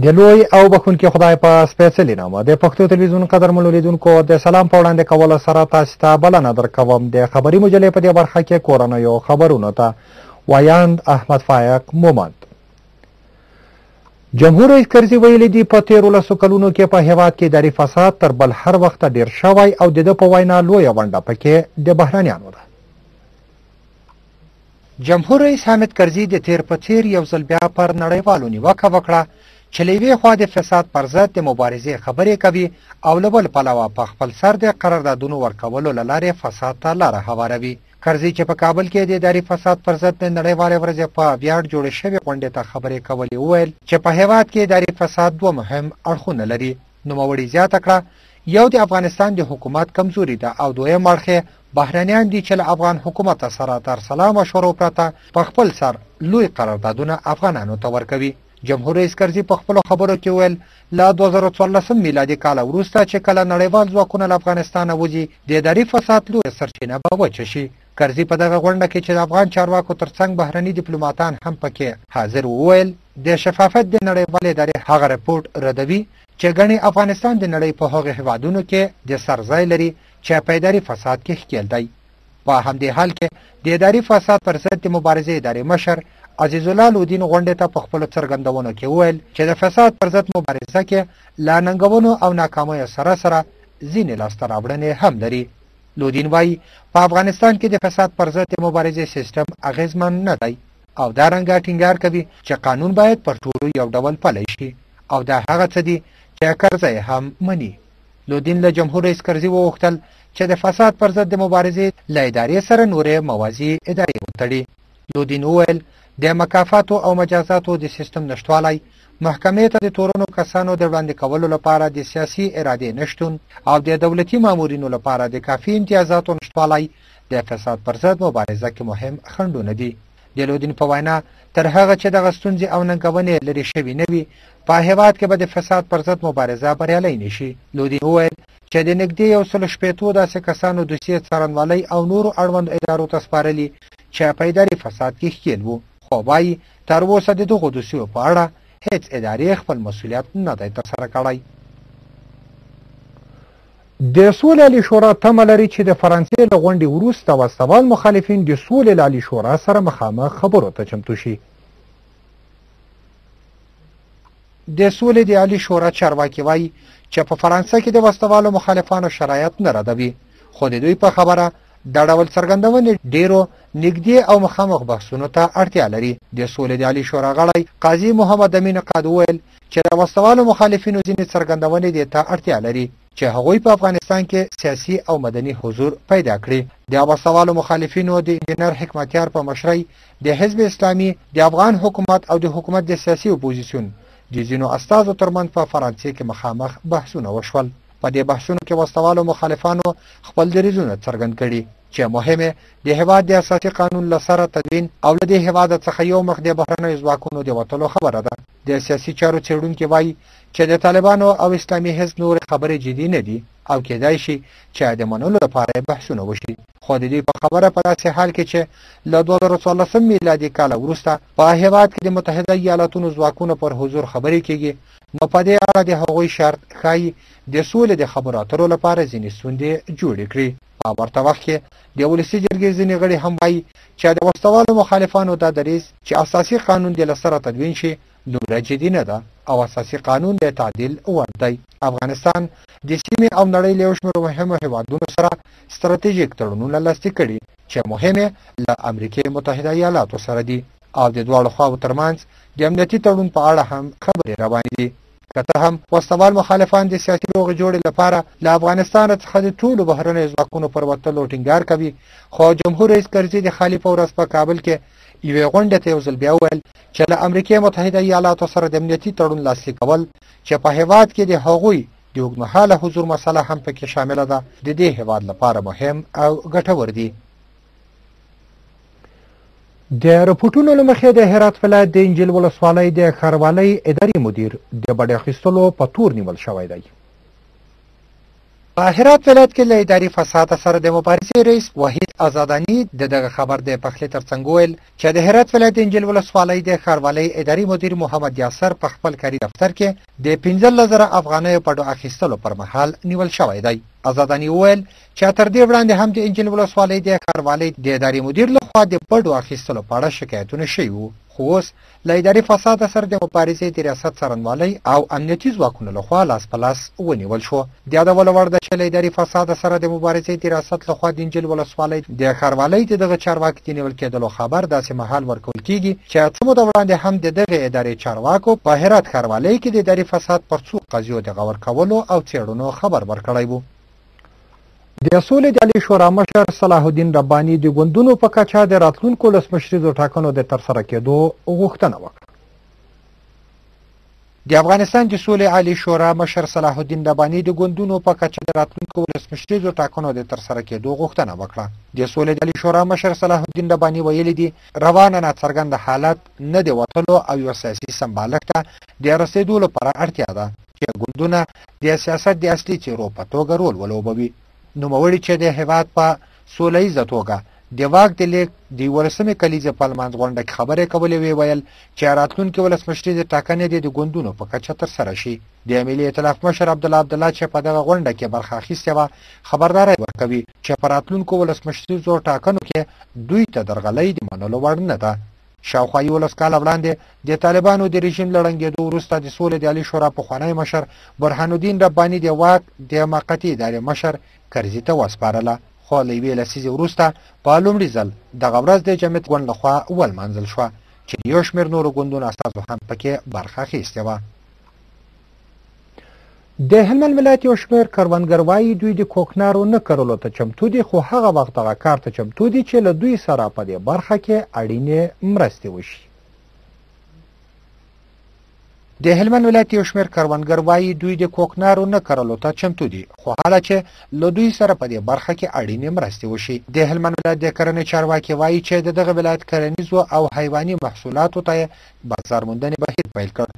د لوی او بخونکي خدای په سپېڅلي نامه د پښتو تلویزیون قدرمنو لیدونکو د سلام په وړاندې کولو سره تاسو ته بلنه درکوم د خبري مجلې په دې برخه کې کورنیو خبرونو ته وایاند احمد فایق مومند. جمهور رئیس کرزي ویلي دي په تیرو لسو کلونو کې په هیواد کې اداري فساد تر بل هر وخت ډیر شوی او د ده په وینا لویه ونډه پکې د بهرنیانو ده. جمهور رئیس حامد کرزي د تیر په تیر یو ځل بیا پر نړیوالو نیوکه وکړه چې له یوې خوا د فساد پر ضد د مبارزې خبرې کوي او له بل پلوه په خپل سر د قراردادونو ورکولو له لارې فساد ته لاره هواروي. کرزي چې په کابل کې د اداري فساد پر ضد د نړیوالې ورځې په ویاړ جوړې شوې غونډې ته خبرې کولې وویل چې په هیواد کې اداري فساد دوه مهم اړخونه لري. نوموړي زیاته کړه یو د افغانستان د حکومت کمزوري ده او دویم اړخ بهرنیان دي چې له افغان حکومت سره تر سلا مشورو پرته په خپل سر لوی قراردادونه افغانانو ته ورکوي. جمهور رئیس کرزي په خپلو خبرو کې ویل له 2014 میلادي کال وروسته چې کله نړیوال ځواکونه له افغانستانه وځي د اداري فساد لویه سرچینه به وچه شي. کرزي په دغه غونډه کې چې د افغان چارواکو ترڅنګ بهرني ډیپلوماتان هم پکې حاضر وویل د شفافیت د نړیوالې ادارې هغه رپورټ ردوي چې ګڼي افغانستان د نړۍ په هغو هیوادونو کې د سرځای لري چې په اداري فساد کې ښکیل دی. په همدې حال کې د اداري فساد پر ضد د مبارزې ادارې مشر عزیز الله لودین غونډې ته په خپلو څرګندونو کې وویل چې د فساد پر ضد مبارزه کې له ننګونو او ناکامیو سره سره ځینې لاسته راوړنې هم لري. لودین وایي په افغانستان کې د فساد پر ضد د مبارزې سیستم اغیزمن نه دی او دا رنګه ټینګار کوي چې قانون باید پر ټولو یو ډول پلی شي او دا هغه څه دي چې کرزی هم مني. لودین له جمهور رئیس کرزي وغوښتل چې د فساد پر ضد د مبارزې له ادارې سره نورې موازي ادارې وتړي. لودین وویل د مکافاتو او مجازاتو د سیستم نشتوالی، محکمې ته د تورنو کسانو د وړاندې کولو لپاره د سیاسي ارادې نشتون او د دولتي مامورینو لپاره د کافي امتیازاتو نشتوالی د فساد پر ضد مبارزه کې مهم خنډونه دي. د لودین په وینا تر هغه چې دغه ستونزې او ننګونې لرې شوي نه وي په هیواد کې به د فساد پر ضد مبارزه بریالی نه شي. لودین وویل چې د نږدې 160 داسې کسانو دوسیې څارنوالۍ او نورو اړوندو ادارو ته سپارلي چې په اداري فساد کې ښکیل وو، خو وایي تر اوسه د دغو دوسیو په اړه هیڅ ادارې خپل مسؤلیت نه دی ترسره کړی. د سولې عالي شورا تمه لري چې د فرانسې له غونډې وروسته وسوال مخالفین د سولې له عالي شورا سره مخامخ خبرو ته چمتو شي. د سولې د عالي شورا چارواکي وایي چې په فرانسه کې د وسوالو مخالفانو شرایط نه ردوي، خو د دوی په خبره دا ډول څرګندونې ډیرو نږدې او مخامخ بحثونو ته اړتیا لري. د سولې د عالي شورا غړی قاضي محمد امین قاد وویل چې د وسوالو مخالفینو ځینې څرګندونې دې ته اړتیا لري چې هغوی په افغانستان کې سیاسي او مدني حضور پیدا کړي. د وسوالو مخالفینو د انجینر حکمتیار په مشرۍ د حزب اسلامي، د افغان حکومت او د حکومت د سیاسي اپوزیسیون د ځینو استازو ترمنځ په فرانسې کې مخامخ بحثونه وشول. په دې بحثونو کې وسوالو مخالفانو خپل دریځونه څرګند کړي چې مهمه د هیواد د اساسي قانون له سره تدوین او له دې هیواد څخه یو مخ د بهرنیو ځواکونو د وتلو خبره ده. د سیاسي چارو څېړونکي وایي چې د طالبانو او اسلامي حزب نور خبرې جدي نه دي او کېدای شي چې د منلو لپاره بحثونه وشي. خو د دې په خبره په داسې حال کې چې له 2014 میلادي کال وروسته په هیواد کې د متحده ایالاتونو ځواکونو پر حضور خبرې کېږي، نو په دې اړه د هغوی شرط ښایي د سولې د خبرو اترو لپاره ځینې ستونزې جوړې کړي. په ورته وخت کې د ولسي جرګې ځینې غړي هم وایي چې د وسوالو مخالفانو دا دریځ چې اساسي قانون د له سره تدوین شي دومره جدي نه ده او اساسي قانون د تعدیل وړ دی. افغانستان د سیمې او نړۍ له یو شمېر مهمو هیوادونو سره ستراتیژیک تړونونه لاسلیک کړي چې مهمې له امریکې متحده ایالاتو سره دي او د دواړو خواو ترمنځ د امنیتي تړون په اړه هم خبرې روانې دي. که څه هم وسوال مخالفان د سیاسي روغې جوړې لپاره له افغانستان څخه د ټولو بهرنیو ځواکونو پر وتلو ټینګار کوي، خو جمهور رئیس کرزي د خالي په ورځ په کابل کې یوې غونډې ته یو ځل بیا وویل چې له امریکې متحده ایالاتو سره د امنیتي تړون لاسلیک کول چې په هیواد کې د هغوی د اوږدمهاله حضور مسله هم پکې شامله ده د دې هیواد لپاره مهم او ګټور دي. د رپورټونو له مخې د هرات ولایت د انجیل ولسوالۍ د ښاروالۍ اداري مدیر د بډې اخیستلو په تور نیول شوی دی. په هرات ولایت کې له اداري فساد سره د مبارزې رئیس وحید آزادانی دغه خبر د پخلی ترڅنګ ویل چې د هرات ولایت انجیل ولسوالۍ د ښاروالۍ اداري مدیر محمد یاسر په خپل کاري دفتر کې د 15,000 افغانیو په ډو اخیستلو پر مهال نیول شوی دی. آزادانی ویل چې تر دې وړاندې هم د انجیل ولسوالۍ د ښاروالۍ د اداري مدیر لخوا د بډو اخیستلو په اړه شکایتونه شوي وو، خو اوس له اداري فساد سره د مبارزې د ریاست څارنوالۍ او امنیتي ځواکونو لخوا لاس په لاس ونیول شو. د یادولو وړ ده چې له اداري فساد سره د مبارزې د ریاست لخوا د انجیل ولسوالۍ د ښاروالۍ د دغه چارواکي د نیول کېدلو خبر داسې مهال ورکول کېږي چې څه موده وړاندې هم د دغه ادارې چارواکو په هرات ښاروالۍ کې د اداري فساد پر څو قضیو د غور کولو او څېړنو خبر ورکړی و. د سولې د عالي شورا مشر صلاح الدین رباني د ګوندونو په کچه د راتلونکو ولسمشریزو ټاکنو د ترسره کېدو غوښتنه وکړه. د افغانستان د سولې عالي شورا مشر صلاح الدین رباني د ګوندونو په کچه د راتلونکو ولسمشریزو ټاکنو د ترسره کېدو غوښتنه وکړه. د سولې د عالي شورا مشر صلاح الدین رباني ویلي دي روانه ناڅرګنده حالت نه د وتلو او یو سیاسي سمبالښت ته د رسېدو لپاره اړتیا ده چې ګوندونه د سیاست د اصلي څېرو په توګه رول ولوبوي. نوموړي چې د هېواد په سوله ییزه توګه د واک د لیږد د 11مې کلیزې په لمانځ غونډه کې خبرې کولې وی ویل چې راتلونکې ولسمشریزې ټاکنې د ګوندونو په کچه ترسره شي. د ملي ائتلاف مشر عبدالله چې په دغه غونډه کې برخه اخیستې وه خبرداری ورکوي چې په راتلونکو ولسمشریزو ټاکنو کې دوی ته درغلۍ د منلو وړ نه ده. شاوخوا 11 کاله وړاندې د طالبانو د رژیم له ړنګېدو وروسته د سولې د عالي شورا پخوانی مشر برهان الدین رباني د واک د موقتي ادارې مشر کرزي ته وسپارله، خو له یوې لسیزې وروسته په لومړي ځل دغه ورځ د جمعیت ګوند لخوا ولمانځل شوه چې یو شمېر نورو ګوندونو استازو هم پکې برخه اخیستې وه. د هلمند ولایت یو شمېر کروندګر وایي دوی د کوکنارو نه کرلو ته چمتو دي، خو هغه وخت دغه کار ته چمتو دي چې له دوی سره په دې برخه کې اړینې مرستې وشي. د هلمند ولایت یو شمېر کروندګر وایي دوی د کوکنارو نه کرلو ته چمتو دي، خو حاله چې له دوی سره په دې برخه کې اړینې مرستې وشي. د هلمند ولایت د کرنې چارواکي وایي چې د دغه ولایت کرنیزو او حیواني محصولاتو ته بازار موندنې بهیر پیل کړ.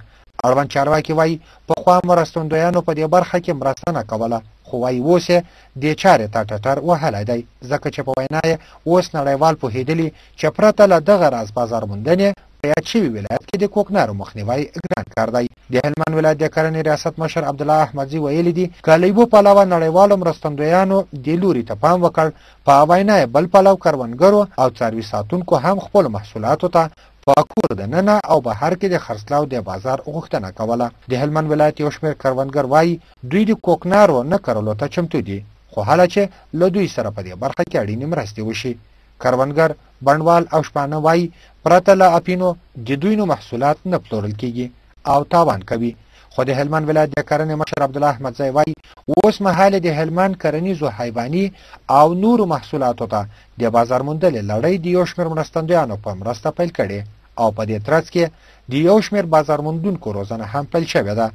اړوند چارواکي وایي پخوا مرستندویانو په دې برخه کې مرسته نه کوله، خو وایي اوس یې دې چارې ته ټټر وهلی دی، ځکه چې په وینا یې اوس نړیوال پوهېدلي چې پرته له دغه راز بازار موندنې په یاد شوي ولایت کې د کوکنارو مخنیوی ګران کار دی. د هلمند ولایت د کرنې ریاست مشر عبدالله احمدزي ویلي دي که له یوه پلوه نړیوالو مرستندویانو دې لوري ته پام وکړ، په وینا یې بل پلو کروندګرو او څاروي ساتونکو هم خپلو محصولاتو ته په کور دننه او بهر کې د خرڅلاو د بازار غوښتنه کوله. د هلمند ولایت یو شمېر کروندګر وایي دوی د کوکنارو نه کرلو ته چمتو دي، خو حاله چې له دوی سره په دې برخه کې اړینې مرستې وشي. کروندګر بڼوال او شپانه وایي پرته له اپینو د دوی نو محصولات نه پلورل کېږي او تاوان کوي. خو د هلمند ولایت د کرنې مشر عبدالله احمدزی وایي اوس مهال د هلمند کرنیزو حیواني او نورو محصولاتو ته د بازار موندلې لړۍ د یو شمېر مرستندویانو په مرسته پیل کړې او په دې ترڅ کې د یو شمېر بازار موندونکو روزنه هم پیل شوې ده.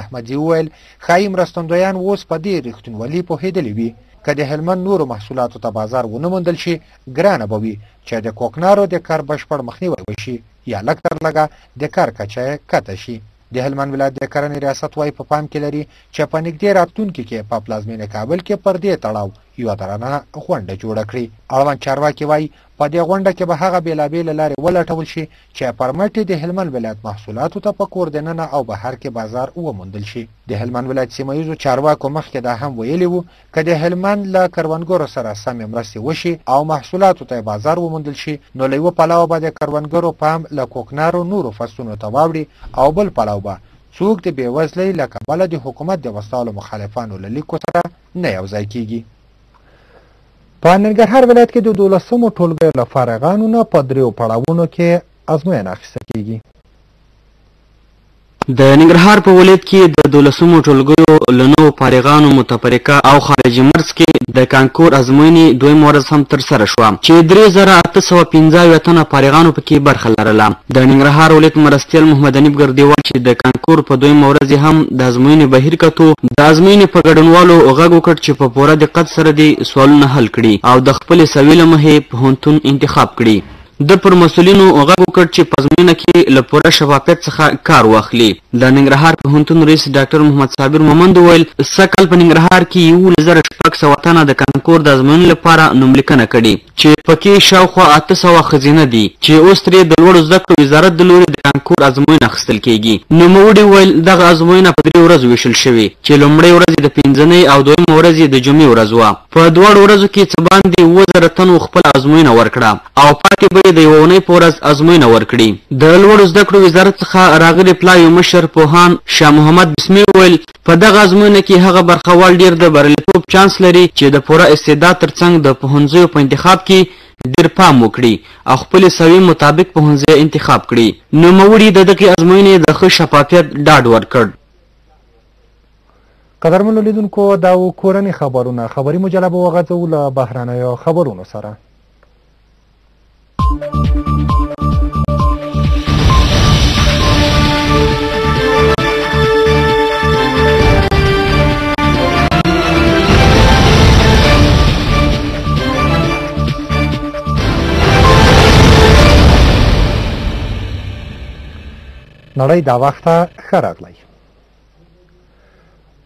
احمدزي وویل ښایي مرستندویان اوس په دې رښتینولي پوهېدلي وي که د هلمند نورو محصولاتو ته بازار ونه موندل شي ګرانه به وي چې د کوکنارو د کار بشپړ مخنیوی وشي یا لږ تر لږه د کار کچه یې کته شي. د هلمند ولایت د کرنې ریاست وایي په پام کې لري چې په نږدې راتلونکي کې په پلازمینه کابل کې پر دې تړاو یوه درنه غونډه جوړه کړي. اړوند چارواکي وایي په دې غونډه کې به هغه بېلابېلې لارې ولټول شي چې پر مټ د هلمند ولایت محصولاتو ته په کور دننه او بهر کې بازار وموندل شي. د هلمند ولایت سیمه ییزو چارواکو مخکې دا هم ویلي وو که د هلمند له کروندګرو سره سمې مرستې وشي او محصولاتو ته بازار وموندل شي نو له یوه پلوه به د کروندګرو پام له کوکنارو نورو فصلونو ته واوړي او بل پلو به څوک د بېوزلۍ له کبله د حکومت د وسلو مخالفانو له لیکو سره نه یوځای کېږي. په ننګرهار ولایت کې د 12مو ټولګیو له فارغانو نه په 3 پړاوونو کې ازموینه اخیستل کېږي. د ننګرهار په ولایت کې د 12مو ټولګیو له 9 فارغانو متفرقه او خارجي مرز کې د کانکور ازموینې دویم ورځ هم ترسره شوه چې 3815 تنه فارغانو پکې برخه لرله. د ننګرهار ولایت مرستیال محمد انیب ګردیوال چې د کانکور په دویم ورځ هم د ازموینې بهیر کتو د ازموینې په ګډونوالو غږ وکړ چې په پوره دقت سره دې سوالونه حل کړي او د خپلې سویې له مخې پوهنتون انتخاب کړي. د پر مسؤلینو غږ وکړ چې په ازموینه کې له پوره شفافیت څخه کار واخلي. د ننګرهار پوهنتون رئیس ډاکټر محمد صابر مومند وویل سږ کال په ننګرهار کې 11600 تنه د کانکور د ازموینې لپاره نوملیکنه کړې چې پکې شاوخوا 800 ښځینه دي چې اوس ترې د لوړو زده کړو وزارت د لوري د کانکور ازموینه اخیستل کیږي. نوموړي وویل دغه ازموینه په 3 ورځو ویشل شوې چې لومړۍ ورځ د پنځنۍ او دویمه ورځ د جمعې ورځ وه. په دواړو ورځو کې څه باندې 7000 تنو خپل ازموینه ورکړه او پاتې به د یوه اونۍ په ورځ ازموینه ورکړي. د لوړو زده کړو وزارت څخه راغلي پلاوي مشر پوهان شاه محمد بسمي وویل په دغه ازموینه کې هغه برخوال ډیر د بریالیتوب چانس لري چې د پوره استعداد ترڅنګ د پوهنځیو په انتخاب کې ډیر پام وکړي او خپل سوي مطابق پوهنځی انتخاب کړي. نوموړي د دغې ازموینې د ښه شفافیت ډاډ ورکړ. قدرمنو لیدونکو دا و کورني خبرونه. خبري مجله به وغځوو له بهرنیو خبرونو سره. نړۍ دا وخته ښه راغلی.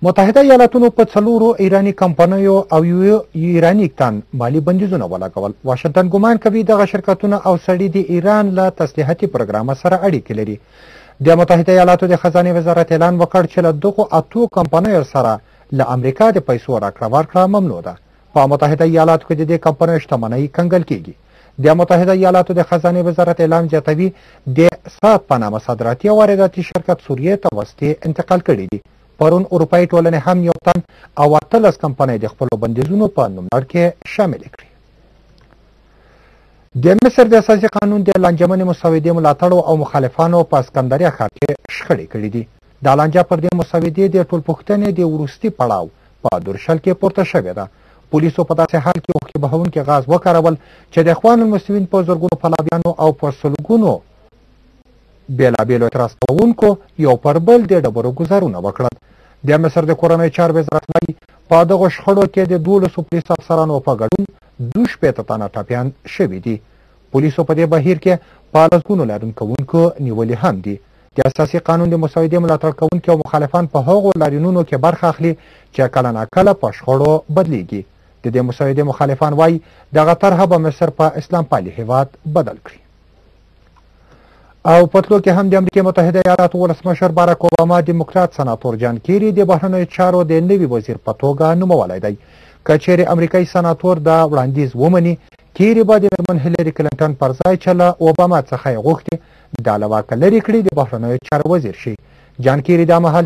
متحده ایالاتونو په 4 ایرانی کمپنیو او یو ایرانی تن مالی بندیزونه ولګول. واشنگټن ګمان کوي دغه شرکتونه او سړي د ایران له تسلیحاتي پروګرام سره اړیکې لري. د متحده ایالاتو د خزانې وزارت اعلان وکړ چې له دغو 8 کمپنیو سره له امریکا د پیسو راکړه ورکړه ممنوع ده. په متحده ایالاتو کې د دې کمپنیو شتمنۍ کنګل کیږي. د متحده ایالاتو د خزانې وزارت اعلان زیاتوي د سات په نامه صادراتي او وارداتي شرکت سوریې ته وسلې انتقال کړي دي. پرون اروپایي ټولنې هم یو تن او 18 کمپنۍ د خپلو بندیزونو په نوملړ کې شامل کړي. د مصر د اساسي قانون د لانجمنې مسودې ملاتړو او مخالفانو په اسکندریه ښار کې شخړې کړي دي. د لانجه پر دې مسودې د ټولپوښتنې د وروستي پړاو په دورشل کې پورته شوې ده. پولیسو په داسې حال کې اوښکې بهونکي غاز وکارول چې د اخوان المسلمین په زرګونو پلویانو او په سلګونو بېلابېلو اعتراض کوونکو یو پر بل د ډبرو ګزارونه وکړل. د مصر د کورنۍ چارو وزارت وایي په دغو شخړو کې د 12 پولیسو افسرانو په ګډون 2 تنه ټپیان شوي دي. پولیسو په دې بهیر کې په لسګونو لاریون کوونکو نیولي هم دي. د اساسي قانون د مسودې ملاتړ کوونکي او مخالفان په هغو لاریونونو کې برخه اخلي چې کله ناکله په شخړو بدلیږي. د دې مسودې مخالفان وایي دغه طرحه به مصر په اسلام پالي هیواد بدل کړي. او پتلو کې هم د امریکا متحده ایالاتو ولسمشر باراک اوباما ډیموکرات سناتور جان کیری د بهرنیو چارو د نوي وزیر په توګه نومولی دی. که چیرې امریکایي سناتور دا وړاندیز ومني کیری به د میرمن هیلري کلینټن پر ځای چې له اوباما څخه یې غوښتي دا له واکه لرې کړي د بهرنیو چارو وزیر شي. جان کیری دا مهال